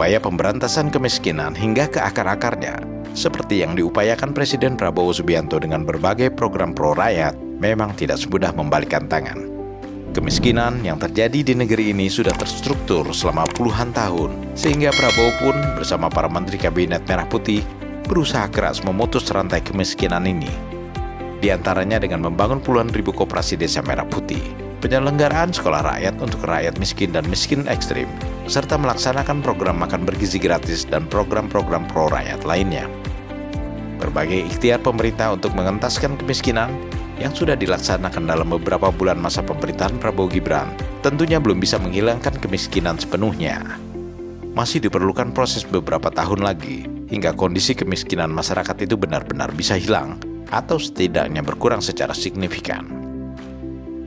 upaya pemberantasan kemiskinan hingga ke akar-akarnya, seperti yang diupayakan Presiden Prabowo Subianto dengan berbagai program pro rakyat, memang tidak semudah membalikkan tangan. Kemiskinan yang terjadi di negeri ini sudah terstruktur selama puluhan tahun, sehingga Prabowo pun bersama para menteri Kabinet Merah Putih berusaha keras memutus rantai kemiskinan ini. Di antaranya dengan membangun puluhan ribu koperasi desa Merah Putih, penyelenggaraan sekolah rakyat untuk rakyat miskin dan miskin ekstrim, serta melaksanakan program makan bergizi gratis dan program-program pro rakyat lainnya. Berbagai ikhtiar pemerintah untuk mengentaskan kemiskinan yang sudah dilaksanakan dalam beberapa bulan masa pemerintahan Prabowo Gibran tentunya belum bisa menghilangkan kemiskinan sepenuhnya. Masih diperlukan proses beberapa tahun lagi hingga kondisi kemiskinan masyarakat itu benar-benar bisa hilang atau setidaknya berkurang secara signifikan.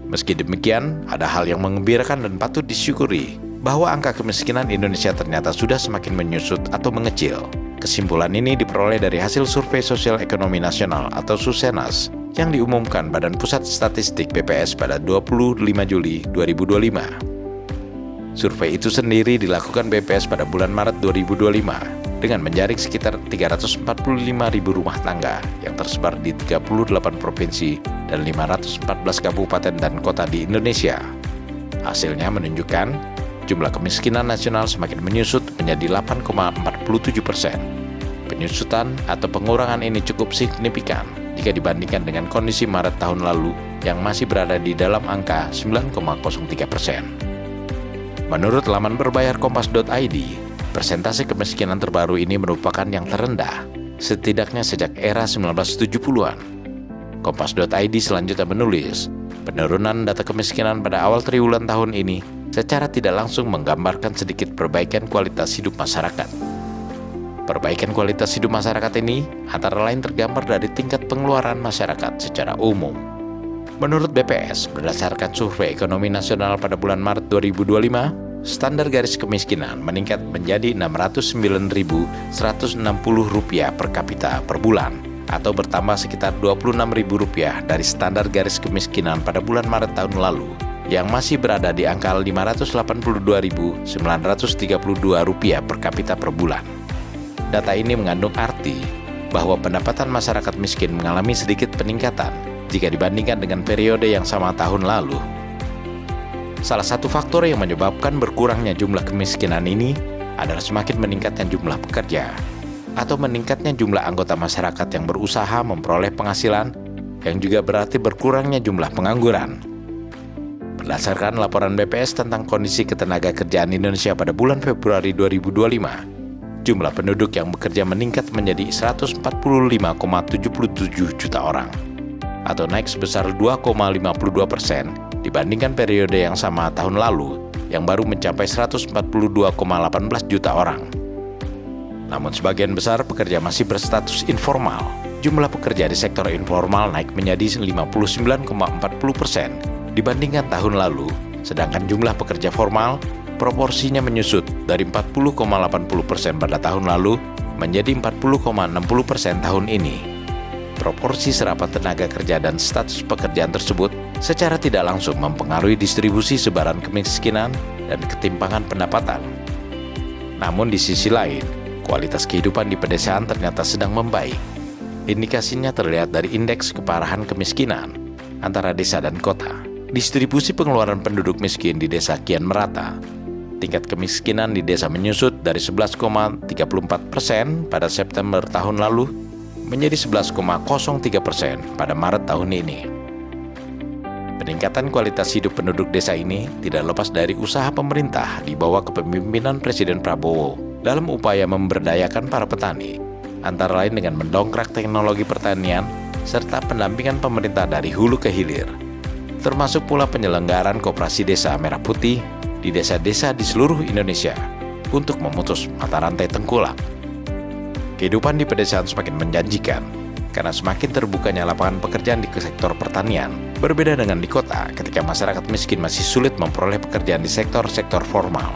Meski demikian, ada hal yang menggembirakan dan patut disyukuri, bahwa angka kemiskinan Indonesia ternyata sudah semakin menyusut atau mengecil. Kesimpulan ini diperoleh dari hasil Survei Sosial Ekonomi Nasional atau Susenas yang diumumkan Badan Pusat Statistik BPS pada 25 Juli 2025. Survei itu sendiri dilakukan BPS pada bulan Maret 2025 dengan menjaring sekitar 345.000 rumah tangga yang tersebar di 38 provinsi dan 514 kabupaten dan kota di Indonesia. Hasilnya menunjukkan jumlah kemiskinan nasional semakin menyusut menjadi 8,47%. Penyusutan atau pengurangan ini cukup signifikan jika dibandingkan dengan kondisi Maret tahun lalu yang masih berada di dalam angka 9,03%. Menurut laman berbayar kompas.id, persentase kemiskinan terbaru ini merupakan yang terendah, setidaknya sejak era 1970-an. Kompas.id selanjutnya menulis, penurunan data kemiskinan pada awal triwulan tahun ini secara tidak langsung menggambarkan sedikit perbaikan kualitas hidup masyarakat. Perbaikan kualitas hidup masyarakat ini antara lain tergambar dari tingkat pengeluaran masyarakat secara umum. Menurut BPS, berdasarkan Survei Ekonomi Nasional pada bulan Maret 2025, standar garis kemiskinan meningkat menjadi Rp609.160 per kapita per bulan, atau bertambah sekitar Rp26.000 dari standar garis kemiskinan pada bulan Maret tahun lalu, yang masih berada di angka Rp582.932 per kapita per bulan. Data ini mengandung arti bahwa pendapatan masyarakat miskin mengalami sedikit peningkatan jika dibandingkan dengan periode yang sama tahun lalu. Salah satu faktor yang menyebabkan berkurangnya jumlah kemiskinan ini adalah semakin meningkatnya jumlah pekerja atau meningkatnya jumlah anggota masyarakat yang berusaha memperoleh penghasilan, yang juga berarti berkurangnya jumlah pengangguran. Berdasarkan laporan BPS tentang kondisi ketenaga kerjaan Indonesia pada bulan Februari 2025, jumlah penduduk yang bekerja meningkat menjadi 145,77 juta orang, atau naik sebesar 2,52% dibandingkan periode yang sama tahun lalu yang baru mencapai 142,18 juta orang. Namun sebagian besar pekerja masih berstatus informal. Jumlah pekerja di sektor informal naik menjadi 59,40% dibandingkan tahun lalu, sedangkan jumlah pekerja formal proporsinya menyusut dari 40,80% pada tahun lalu menjadi 40,60% tahun ini. Proporsi serapan tenaga kerja dan status pekerjaan tersebut secara tidak langsung mempengaruhi distribusi sebaran kemiskinan dan ketimpangan pendapatan. Namun di sisi lain, kualitas kehidupan di pedesaan ternyata sedang membaik. Indikasinya terlihat dari indeks keparahan kemiskinan antara desa dan kota. Distribusi pengeluaran penduduk miskin di desa kian merata. Tingkat kemiskinan di desa menyusut dari 11,34% pada September tahun lalu menjadi 11,03% pada Maret tahun ini. Peningkatan kualitas hidup penduduk desa ini tidak lepas dari usaha pemerintah di bawah kepemimpinan Presiden Prabowo dalam upaya memberdayakan para petani, antara lain dengan mendongkrak teknologi pertanian serta pendampingan pemerintah dari hulu ke hilir, termasuk pula penyelenggaraan koperasi desa Merah Putih di desa-desa di seluruh Indonesia untuk memutus mata rantai tengkulak. Kehidupan di pedesaan semakin menjanjikan karena semakin terbukanya lapangan pekerjaan di sektor pertanian, berbeda dengan di kota ketika masyarakat miskin masih sulit memperoleh pekerjaan di sektor-sektor formal.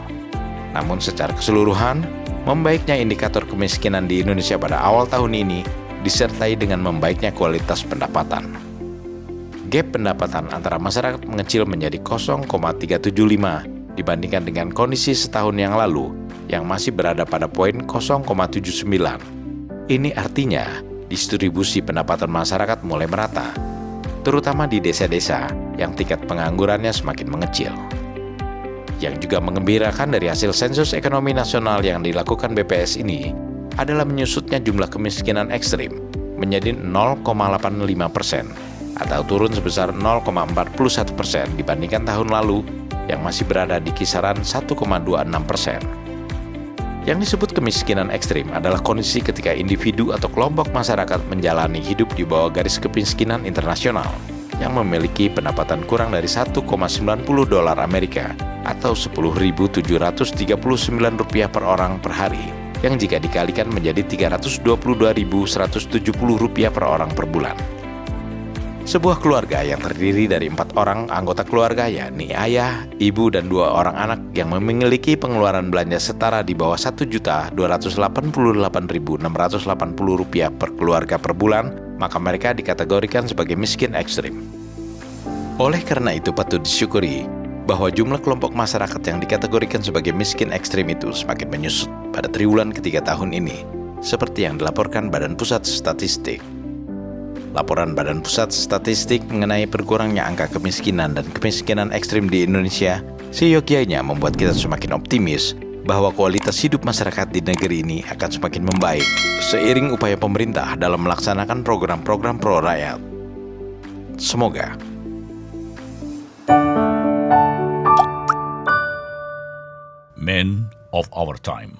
Namun secara keseluruhan, membaiknya indikator kemiskinan di Indonesia pada awal tahun ini disertai dengan membaiknya kualitas pendapatan. Gap pendapatan antara masyarakat mengecil menjadi 0,375 dibandingkan dengan kondisi setahun yang lalu yang masih berada pada poin 0,79. Ini artinya distribusi pendapatan masyarakat mulai merata, terutama di desa-desa yang tingkat penganggurannya semakin mengecil. Yang juga mengembirakan dari hasil sensus ekonomi nasional yang dilakukan BPS ini adalah menyusutnya jumlah kemiskinan ekstrim menjadi 0,85% atau turun sebesar 0,41% dibandingkan tahun lalu yang masih berada di kisaran 1,26%. Yang disebut kemiskinan ekstrim adalah kondisi ketika individu atau kelompok masyarakat menjalani hidup di bawah garis kemiskinan internasional yang memiliki pendapatan kurang dari 1,90 dolar Amerika atau Rp10.739 per orang per hari, yang jika dikalikan menjadi Rp322.170 per orang per bulan. Sebuah keluarga yang terdiri dari 4 orang anggota keluarga, yakni ayah, ibu, dan 2 orang anak yang memiliki pengeluaran belanja setara di bawah Rp1.288.680 per keluarga per bulan, maka mereka dikategorikan sebagai miskin ekstrim. Oleh karena itu patut disyukuri bahwa jumlah kelompok masyarakat yang dikategorikan sebagai miskin ekstrim itu semakin menyusut pada triwulan ketiga tahun ini, seperti yang dilaporkan Badan Pusat Statistik. Laporan Badan Pusat Statistik mengenai berkurangnya angka kemiskinan dan kemiskinan ekstrim di Indonesia seyogyanya membuat kita semakin optimis bahwa kualitas hidup masyarakat di negeri ini akan semakin membaik seiring upaya pemerintah dalam melaksanakan program-program pro rakyat. Semoga. Men of our time.